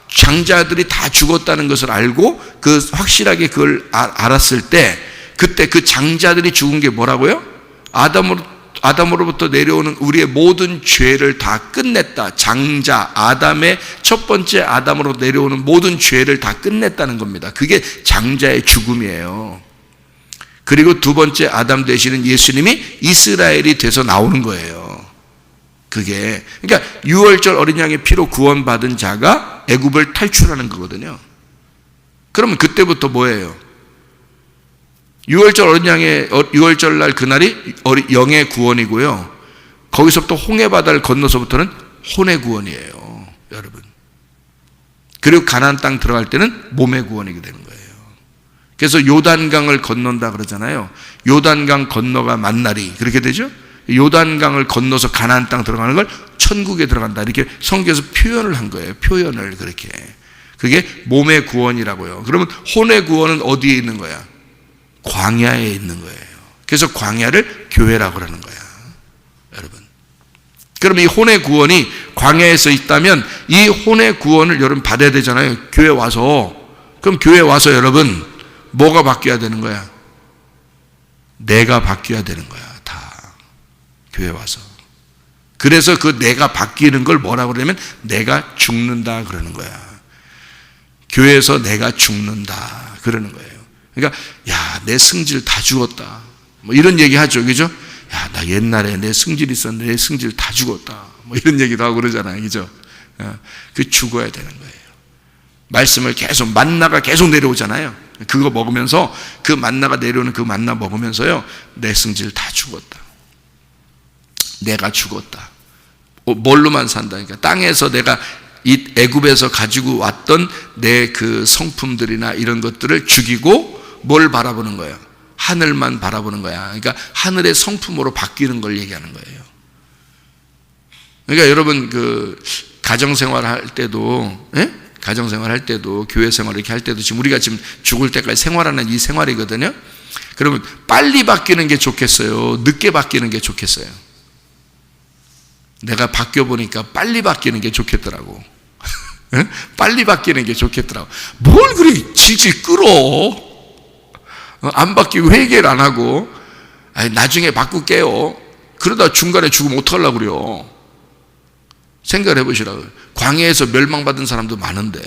장자들이 다 죽었다는 것을 알고 확실하게 그걸 알았을 때, 그때 그 장자들이 죽은 게 뭐라고요? 아담으로부터 내려오는 우리의 모든 죄를 다 끝냈다. 장자, 아담의 첫 번째 아담으로 내려오는 모든 죄를 다 끝냈다는 겁니다. 그게 장자의 죽음이에요. 그리고 두 번째 아담 되시는 예수님이 이스라엘이 돼서 나오는 거예요. 그게, 그러니까 유월절 어린 양의 피로 구원받은 자가 애굽을 탈출하는 거거든요. 그러면 그때부터 뭐예요? 유월절 날 그날이 영의 구원이고요. 거기서부터 홍해 바다를 건너서부터는 혼의 구원이에요, 여러분. 그리고 가나안 땅 들어갈 때는 몸의 구원이게 되는 거예요. 그래서 요단강을 건넌다 그러잖아요. 요단강 건너가 만날이, 그렇게 되죠? 요단강을 건너서 가나안 땅 들어가는 걸 천국에 들어간다, 이렇게 성경에서 표현을 한 거예요. 표현을 그렇게. 그게 몸의 구원이라고요. 그러면 혼의 구원은 어디에 있는 거야? 광야에 있는 거예요. 그래서 광야를 교회라고 그러는 거야, 여러분. 그럼 이 혼의 구원이 광야에서 있다면 이 혼의 구원을 여러분 받아야 되잖아요. 교회 와서. 그럼 교회 와서 여러분 뭐가 바뀌어야 되는 거야? 내가 바뀌어야 되는 거야, 다. 교회 와서. 그래서 그 내가 바뀌는 걸 뭐라고 그러냐면 내가 죽는다 그러는 거야. 교회에서 내가 죽는다 그러는 거예요. 그러니까 야, 내 승질 다 죽었다, 뭐 이런 얘기 하죠, 그죠? 야, 나 옛날에 내 승질 있었는데 내 승질 다 죽었다, 뭐 이런 얘기도 하고 그러잖아요, 그죠? 그 죽어야 되는 거예요. 말씀을 계속, 만나가 계속 내려오잖아요. 그거 먹으면서, 그 만나가 내려오는 그 만나 먹으면서요, 내 승질 다 죽었다, 내가 죽었다. 뭘로만 산다니까? 땅에서 내가 이 애굽에서 가지고 왔던 내 그 성품들이나 이런 것들을 죽이고 뭘 바라보는 거예요? 하늘만 바라보는 거야. 그러니까 하늘의 성품으로 바뀌는 걸 얘기하는 거예요. 그러니까 여러분 그 가정생활 할 때도, 가정생활 할 때도, 교회 생활 이렇게 할 때도 지금 우리가 지금 죽을 때까지 생활하는 이 생활이거든요. 그러면 빨리 바뀌는 게 좋겠어요? 늦게 바뀌는 게 좋겠어요? 내가 바뀌어 보니까 빨리 바뀌는 게 좋겠더라고. 빨리 바뀌는 게 좋겠더라고. 뭘 그렇게 질질 끌어? 안 바뀌고 회개를 안 하고, 아니, 나중에 바꿀게요. 그러다 중간에 죽으면 어떡하려고 그래요? 생각을 해보시라고요. 광야에서 멸망받은 사람도 많은데,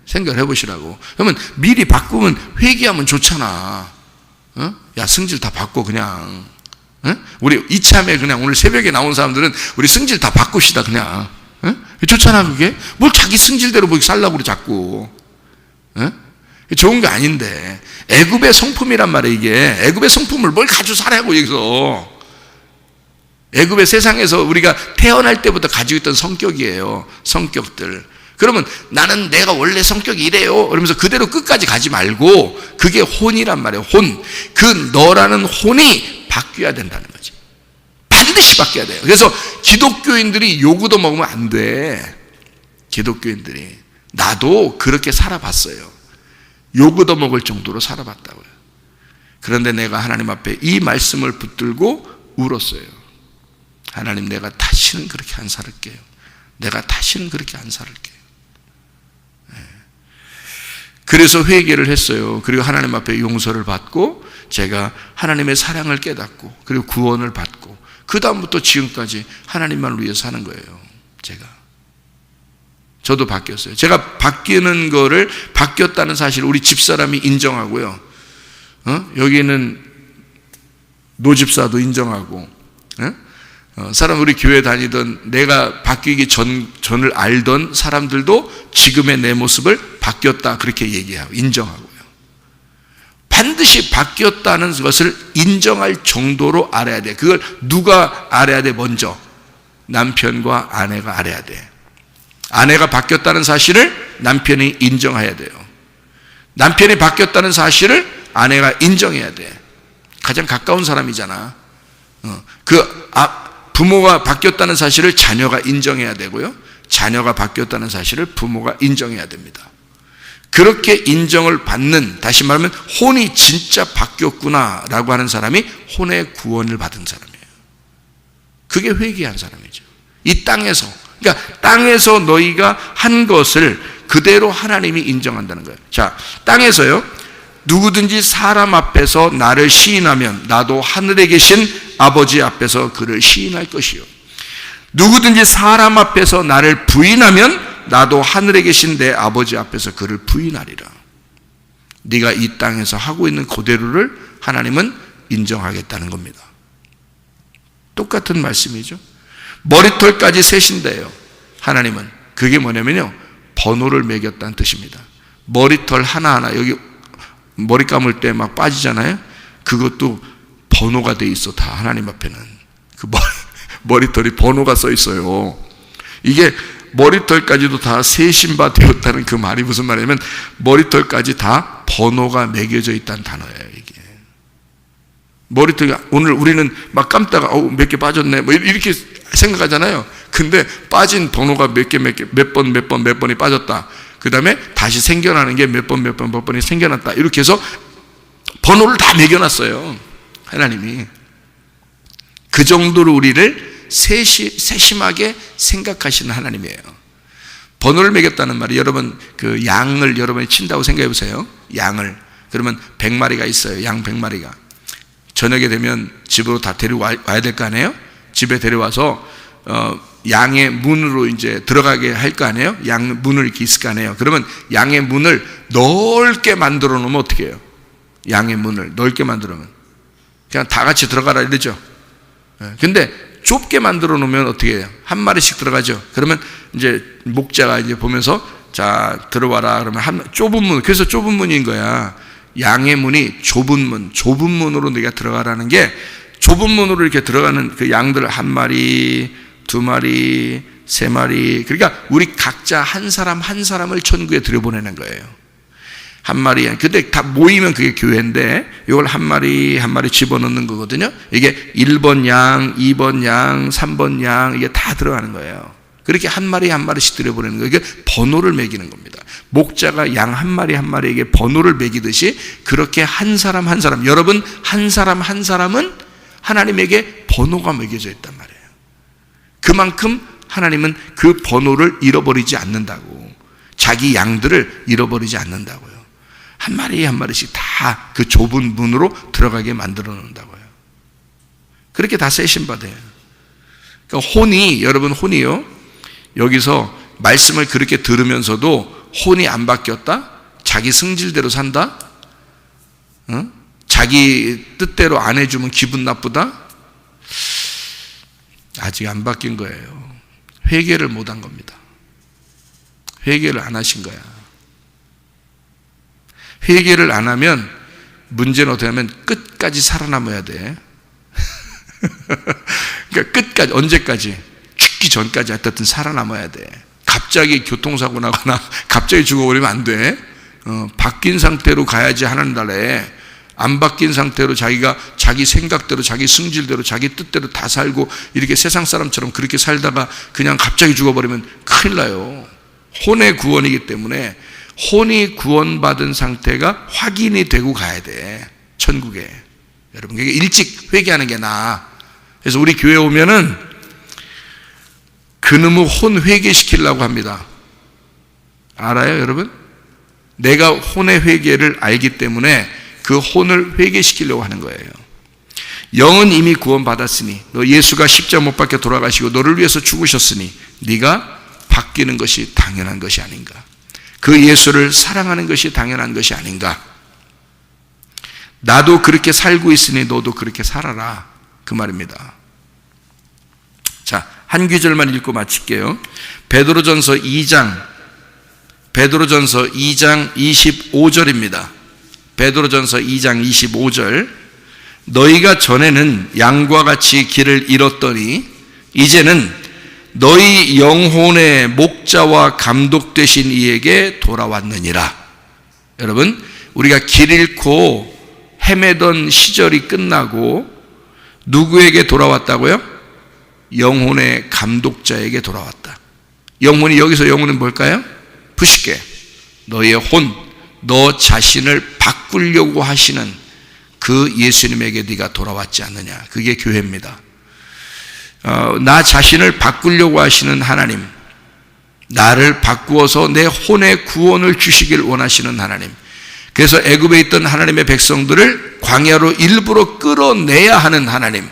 생각을 해보시라고. 그러면 미리 바꾸면 회개하면 좋잖아. 야, 승질 다 바꿔 그냥. 우리 이참에 그냥 오늘 새벽에 나온 사람들은 우리 승질 다 바꿉시다 그냥. 좋잖아 그게. 뭘 자기 승질대로 뭐 살라고 그래 자꾸. 좋은 게 아닌데. 애굽의 성품이란 말이에요 이게. 애굽의 성품을 뭘 가지고 살아고 여기서. 애굽의 세상에서 우리가 태어날 때부터 가지고 있던 성격이에요. 성격들. 그러면 나는 내가 원래 성격이 이래요 그러면서 그대로 끝까지 가지 말고, 그게 혼이란 말이에요. 혼. 그 너라는 혼이 바뀌어야 된다는 거지. 반드시 바뀌어야 돼요. 그래서 기독교인들이 요구도 먹으면 안 돼. 기독교인들이. 나도 그렇게 살아봤어요. 요구도 먹을 정도로 살아봤다고요. 그런데 내가 하나님 앞에 이 말씀을 붙들고 울었어요. 하나님, 내가 다시는 그렇게 안 살을게요. 내가 다시는 그렇게 안 살을게요. 그래서 회개를 했어요. 그리고 하나님 앞에 용서를 받고 제가 하나님의 사랑을 깨닫고 그리고 구원을 받고 그 다음부터 지금까지 하나님만을 위해 사는 거예요. 저도 바뀌었어요. 제가 바뀌는 거를, 바뀌었다는 사실을 우리 집사람이 인정하고요. 여기는 노집사도 인정하고, 사람 우리 교회 다니던 내가 바뀌기 전을 알던 사람들도 지금의 내 모습을 바뀌었다 그렇게 얘기하고 인정하고요. 반드시 바뀌었다는 것을 인정할 정도로 알아야 돼. 그걸 누가 알아야 돼? 먼저 남편과 아내가 알아야 돼. 아내가 바뀌었다는 사실을 남편이 인정해야 돼요. 남편이 바뀌었다는 사실을 아내가 인정해야 돼. 가장 가까운 사람이잖아. 부모가 바뀌었다는 사실을 자녀가 인정해야 되고요. 자녀가 바뀌었다는 사실을 부모가 인정해야 됩니다. 그렇게 인정을 받는, 다시 말하면 혼이 진짜 바뀌었구나라고 하는 사람이 혼의 구원을 받은 사람이에요. 그게 회개한 사람이죠. 이 땅에서. 그러니까 땅에서 너희가 한 것을 그대로 하나님이 인정한다는 거예요. 자, 땅에서요. 누구든지 사람 앞에서 나를 시인하면 나도 하늘에 계신 아버지 앞에서 그를 시인할 것이요. 누구든지 사람 앞에서 나를 부인하면 나도 하늘에 계신 내 아버지 앞에서 그를 부인하리라. 네가 이 땅에서 하고 있는 그대로를 하나님은 인정하겠다는 겁니다. 똑같은 말씀이죠. 머리털까지 세신대요. 하나님은. 그게 뭐냐면요, 번호를 매겼다는 뜻입니다. 머리털 하나하나, 여기 머리 감을 때 막 빠지잖아요. 그것도 번호가 돼 있어. 다 하나님 앞에는 그 머리털이 번호가 써 있어요. 이게 머리털까지도 다 세신바 되었다는 그 말이 무슨 말이냐면 머리털까지 다 번호가 매겨져 있다는 단어예요. 이게 머리털이, 오늘 우리는 막 감다가 몇 개 빠졌네 뭐 이렇게 생각하잖아요. 근데 빠진 번호가 몇 번이 빠졌다. 그 다음에 다시 생겨나는 게 몇 번이 생겨났다. 이렇게 해서 번호를 다 매겨놨어요. 하나님이. 그 정도로 우리를 세심하게 생각하시는 하나님이에요. 번호를 매겼다는 말이, 여러분 그 양을 여러분이 친다고 생각해 보세요. 양을. 그러면 100마리가 있어요. 양 100마리가. 저녁에 되면 집으로 다 데려와야 될 거 아니에요? 집에 데려와서 양의 문으로 이제 들어가게 할 거 아니에요? 양 문을 이렇게 있을 거 아니에요? 그러면 양의 문을 넓게 만들어 놓으면 어떻게 해요? 양의 문을 넓게 만들어 놓으면 그냥 다 같이 들어가라 이러죠. 근데 좁게 만들어 놓으면 어떻게 해요? 한 마리씩 들어가죠. 그러면 이제 목자가 이제 보면서 자, 들어와라. 그러면 좁은 문, 그래서 좁은 문인 거야. 양의 문이 좁은 문으로 네가 들어가라는 게, 좁은 문으로 이렇게 들어가는 그 양들 한 마리, 두 마리, 세 마리. 그러니까 우리 각자 한 사람 한 사람을 천국에 들여보내는 거예요. 한 마리. 근데 다 모이면 그게 교회인데 이걸 한 마리 한 마리 집어넣는 거거든요. 이게 1번 양, 2번 양, 3번 양, 이게 다 들어가는 거예요. 그렇게 한 마리 한 마리씩 들여보내는 거예요. 이게 번호를 매기는 겁니다. 목자가 양 한 마리 한 마리에게 번호를 매기듯이 그렇게 한 사람 한 사람, 여러분 한 사람 한 사람은 하나님에게 번호가 매겨져 있단 말이에요. 그만큼 하나님은 그 번호를 잃어버리지 않는다고. 자기 양들을 잃어버리지 않는다고요. 한 마리 한 마리씩 다 그 좁은 문으로 들어가게 만들어 놓는다고요. 그렇게 다 세신받아요. 그러니까 혼이, 여러분 혼이요, 여기서 말씀을 그렇게 들으면서도 혼이 안 바뀌었다? 자기 승질대로 산다? 자기 뜻대로 안 해주면 기분 나쁘다? 아직 안 바뀐 거예요. 회개를 못한 겁니다. 회개를 안 하신 거야. 회개를 안 하면 문제는 어떻게 하면 끝까지 살아남아야 돼. 그러니까 끝까지, 언제까지? 죽기 전까지 하여튼 살아남아야 돼. 갑자기 교통사고 나거나 갑자기 죽어버리면 안 돼. 바뀐 상태로 가야지 하는 날에 안 바뀐 상태로 자기가 자기 생각대로 자기 승질대로 자기 뜻대로 다 살고 이렇게 세상 사람처럼 그렇게 살다가 그냥 갑자기 죽어버리면 큰일 나요. 혼의 구원이기 때문에 혼이 구원받은 상태가 확인이 되고 가야 돼. 천국에. 여러분, 그게 일찍 회개하는 게 나아. 그래서 우리 교회 오면은 그놈의 혼 회개시키려고 합니다. 알아요, 여러분? 내가 혼의 회개를 알기 때문에 그 혼을 회개시키려고 하는 거예요. 영은 이미 구원받았으니 너 예수가 십자가 못 박혀 돌아가시고 너를 위해서 죽으셨으니 네가 바뀌는 것이 당연한 것이 아닌가. 그 예수를 사랑하는 것이 당연한 것이 아닌가. 나도 그렇게 살고 있으니 너도 그렇게 살아라. 그 말입니다. 자, 한 구절만 읽고 마칠게요. 베드로전서 2장 25절입니다. 베드로전서 2장 25절. 너희가 전에는 양과 같이 길을 잃었더니 이제는 너희 영혼의 목자와 감독 되신 이에게 돌아왔느니라. 여러분, 우리가 길 잃고 헤매던 시절이 끝나고 누구에게 돌아왔다고요? 영혼의 감독자에게 돌아왔다. 영혼이, 여기서 영혼은 뭘까요? 부식게 너의 혼, 너 자신을 바꾸려고 하시는 그 예수님에게 네가 돌아왔지 않느냐. 그게 교회입니다. 나 자신을 바꾸려고 하시는 하나님, 나를 바꾸어서 내 혼의 구원을 주시길 원하시는 하나님. 그래서 애굽에 있던 하나님의 백성들을 광야로 일부러 끌어내야 하는 하나님,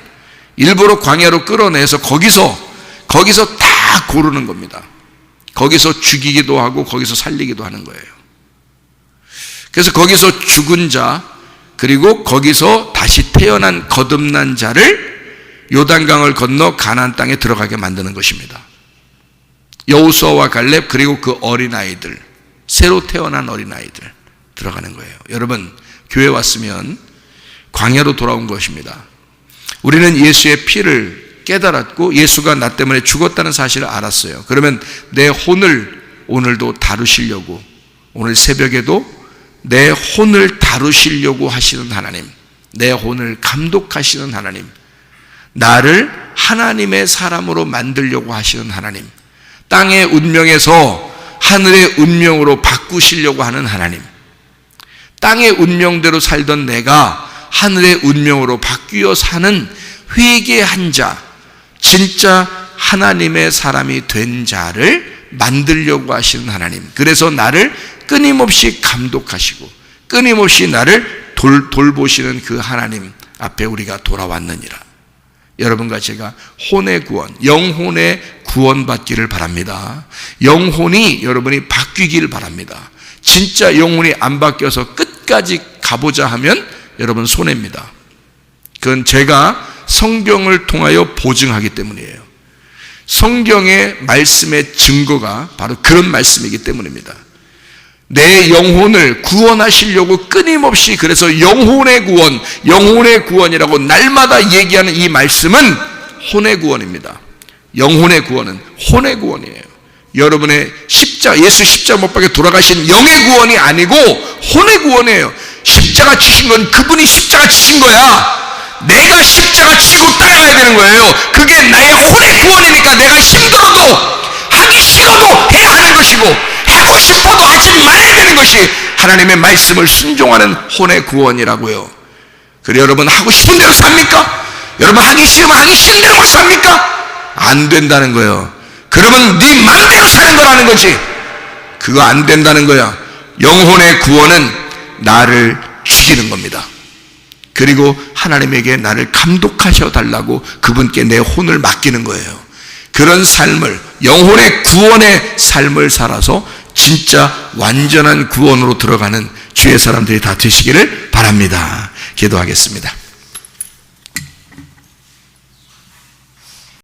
일부러 광야로 끌어내서 거기서 다 고르는 겁니다. 거기서 죽이기도 하고 거기서 살리기도 하는 거예요. 그래서 거기서 죽은 자, 그리고 거기서 다시 태어난 거듭난 자를 요단강을 건너 가나안 땅에 들어가게 만드는 것입니다. 여호수아와 갈렙, 그리고 그 어린아이들, 새로 태어난 어린아이들 들어가는 거예요. 여러분, 교회 왔으면 광야로 돌아온 것입니다. 우리는 예수의 피를 깨달았고 예수가 나 때문에 죽었다는 사실을 알았어요. 그러면 내 혼을 오늘도 다루시려고, 오늘 새벽에도 내 혼을 다루시려고 하시는 하나님, 내 혼을 감독하시는 하나님, 나를 하나님의 사람으로 만들려고 하시는 하나님, 땅의 운명에서 하늘의 운명으로 바꾸시려고 하는 하나님, 땅의 운명대로 살던 내가 하늘의 운명으로 바뀌어 사는 회개한 자, 진짜 하나님의 사람이 된 자를 만들려고 하시는 하나님. 그래서 나를 끊임없이 감독하시고 끊임없이 나를 돌보시는 그 하나님 앞에 우리가 돌아왔느니라. 여러분과 제가 혼의 구원, 영혼의 구원받기를 바랍니다. 영혼이 여러분이 바뀌기를 바랍니다. 진짜 영혼이 안 바뀌어서 끝까지 가보자 하면 여러분 손해입니다. 그건 제가 성경을 통하여 보증하기 때문이에요. 성경의 말씀의 증거가 바로 그런 말씀이기 때문입니다. 내 영혼을 구원하시려고 끊임없이, 그래서 영혼의 구원, 영혼의 구원이라고 날마다 얘기하는 이 말씀은 혼의 구원입니다. 영혼의 구원은 혼의 구원이에요. 여러분의 예수 십자가 못 박혀 돌아가신 영의 구원이 아니고 혼의 구원이에요. 십자가 지신 건 그분이 십자가 지신 거야. 내가 십자가 지고 따라가야 되는 거예요. 그게 나의 혼의 구원이니까 내가 힘들어도 하기 싫어도 해야 하는 것이고, 하고 싶어도 하지 말아야 되는 것이 하나님의 말씀을 순종하는 혼의 구원이라고요. 그래, 여러분 하고 싶은 대로 삽니까? 여러분 하기 싫으면 하기 싫은 대로만 삽니까? 안 된다는 거예요. 그러면 네 마음대로 사는 거라는 거지. 그거 안 된다는 거야. 영혼의 구원은 나를 죽이는 겁니다. 그리고 하나님에게 나를 감독하셔 달라고 그분께 내 혼을 맡기는 거예요. 그런 삶을, 영혼의 구원의 삶을 살아서 진짜 완전한 구원으로 들어가는 주의 사람들이 다 되시기를 바랍니다. 기도하겠습니다.